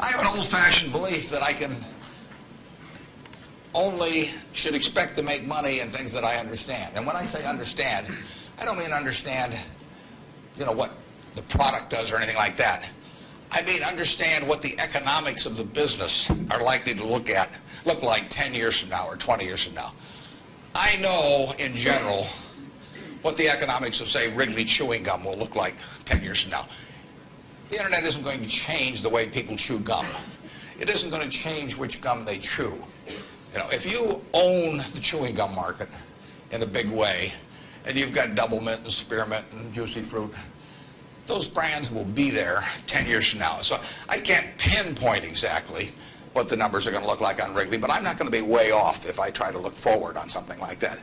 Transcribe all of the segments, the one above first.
I have an old-fashioned belief that I can only should expect to make money in things that I understand. And when I say understand, I don't mean understand, what the product does or anything like that. I mean understand what the economics of the business are likely to look like 10 years from now or 20 years from now. I know, in general, what the economics of, say, Wrigley chewing gum will look like 10 years from now. The internet isn't going to change the way people chew gum. It isn't going to change which gum they chew. If you own the chewing gum market in a big way, and you've got Double Mint and Spearmint and Juicy Fruit, those brands will be there 10 years from now. So I can't pinpoint exactly what the numbers are going to look like on Wrigley, but I'm not going to be way off if I try to look forward on something like that.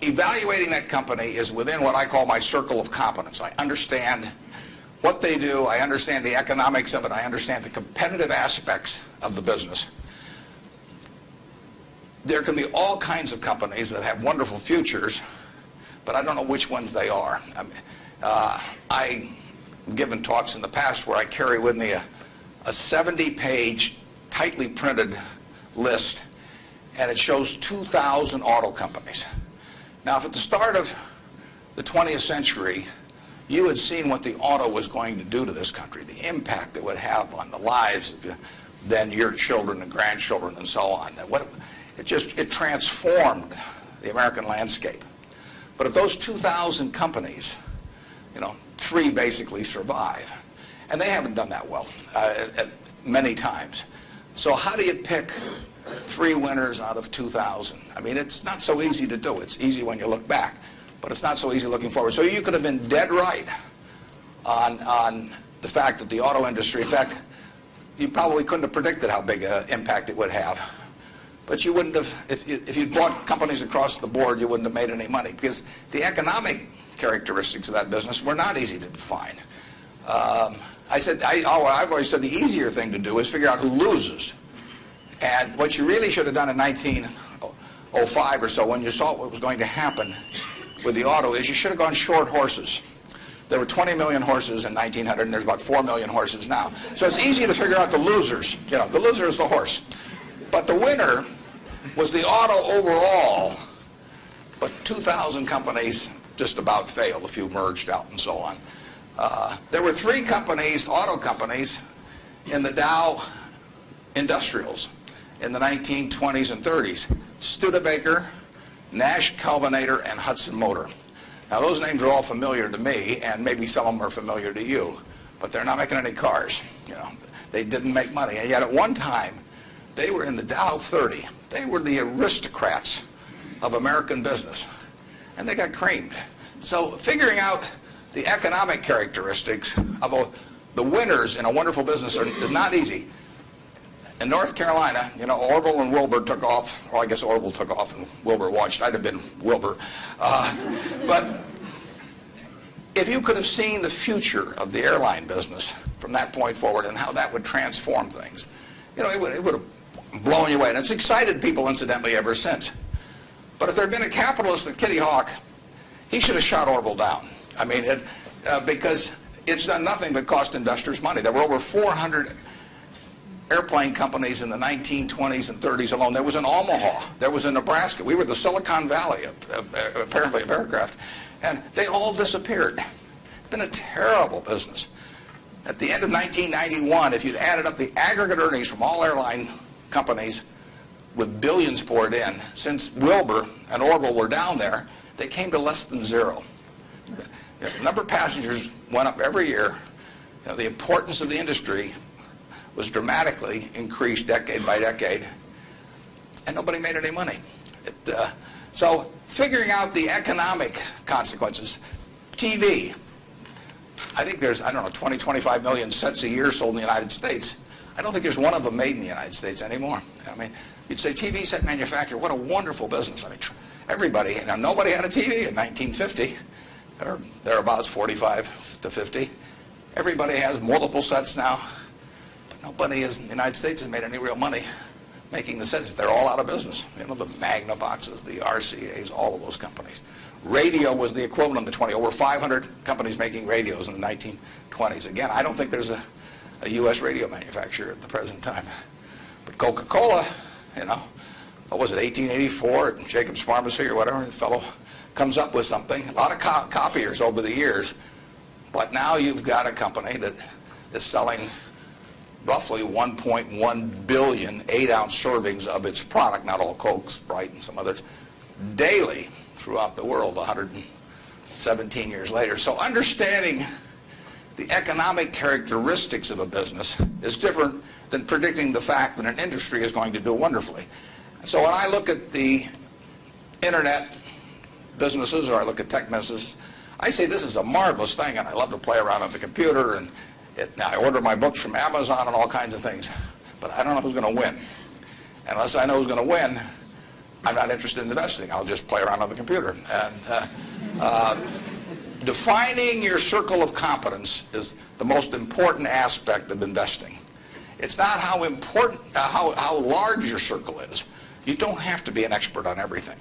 Evaluating that company is within what I call my circle of competence. I understand what they do, I understand the economics of it, I understand the competitive aspects of the business. There can be all kinds of companies that have wonderful futures, but I don't know which ones they are. I've given talks in the past where I carry with me a 70-page, tightly printed list, and it shows 2,000 auto companies. Now, if at the start of the 20th century, you had seen what the auto was going to do to this country, the impact it would have on the lives of then your children and grandchildren and so on. It transformed the American landscape. But of those 2,000 companies, 3 basically survive. And they haven't done that well many times. So how do you pick 3 winners out of 2,000? I mean, it's not so easy to do. It's easy when you look back, but it's not so easy looking forward. So you could have been dead right on the fact that the auto industry, in fact, you probably couldn't have predicted how big an impact it would have. But you wouldn't have, if you'd bought companies across the board, you wouldn't have made any money, because the economic characteristics of that business were not easy to define. I've always said the easier thing to do is figure out who loses. And what you really should have done in 1905 or so, when you saw what was going to happen with the auto, is you should have gone short horses. There were 20 million horses in 1900, and there's about 4 million horses now. So it's easy to figure out the losers. The loser is the horse. But the winner was the auto overall, but 2,000 companies just about failed. A few merged out and so on. There were 3 companies, auto companies, in the Dow Industrials in the 1920s and 30s. Studebaker, Nash Kelvinator, and Hudson Motor. Now those names are all familiar to me, and maybe some of them are familiar to you, but they're not making any cars. They didn't make money, and yet at one time they were in the Dow 30. They were the aristocrats of American business, and they got creamed. So figuring out the economic characteristics of the winners in a wonderful business is not easy. In North Carolina, Orville and Wilbur took off. Well, I guess Orville took off and Wilbur watched. I'd have been Wilbur. But if you could have seen the future of the airline business from that point forward and how that would transform things, it would have blown you away. And it's excited people, incidentally, ever since. But if there had been a capitalist at Kitty Hawk, he should have shot Orville down. I mean, because it's done nothing but cost investors money. There were over 400 airplane companies in the 1920s and 30s alone. There was in Omaha. There was in Nebraska. We were the Silicon Valley, apparently, of aircraft. And they all disappeared. It's been a terrible business. At the end of 1991, if you'd added up the aggregate earnings from all airline companies with billions poured in, since Wilbur and Orville were down there, they came to less than 0. The number of passengers went up every year. The importance of the industry was dramatically increased decade by decade, and nobody made any money. So figuring out the economic consequences. TV. I think there's, 20, 25 million sets a year sold in the United States. I don't think there's one of them made in the United States anymore. I mean, you'd say TV set manufacturer, what a wonderful business. I mean, everybody, nobody had a TV in 1950, or thereabouts, 45 to 50. Everybody has multiple sets now. Nobody in the United States has made any real money making the sets. They're all out of business. The Magnavoxes, the RCAs, all of those companies. Radio was the equivalent of the 20. Over 500 companies making radios in the 1920s. Again, I don't think there's a U.S. radio manufacturer at the present time. But Coca-Cola, you know, what was it, 1884 at Jacobs Pharmacy or whatever, the fellow comes up with something. A lot of copiers over the years, but now you've got a company that is selling roughly 1.1 billion 8-ounce servings of its product, not all Coke, Sprite, and some others, daily throughout the world 117 years later. So understanding the economic characteristics of a business is different than predicting the fact that an industry is going to do wonderfully. So when I look at the internet businesses, or I look at tech businesses, I say this is a marvelous thing, and I love to play around on the computer, and I order my books from Amazon and all kinds of things, but I don't know who's going to win. And unless I know who's going to win, I'm not interested in investing. I'll just play around on the computer. And defining your circle of competence is the most important aspect of investing. It's not how important, how large your circle is. You don't have to be an expert on everything.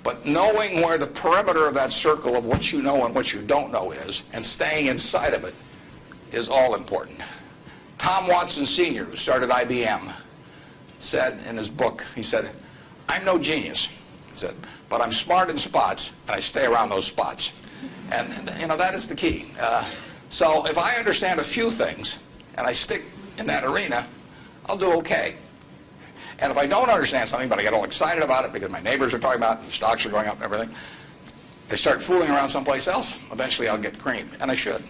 But knowing where the perimeter of that circle of what you know and what you don't know is, and staying inside of it, is all important. Tom Watson Sr., who started IBM, said in his book, he said, "I'm no genius," he said, "but I'm smart in spots, and I stay around those spots." And you know, that is the key. So if I understand a few things, and I stick in that arena, I'll do okay. And if I don't understand something, but I get all excited about it because my neighbors are talking about it, and stocks are going up and everything, I start fooling around someplace else, eventually I'll get creamed, and I should.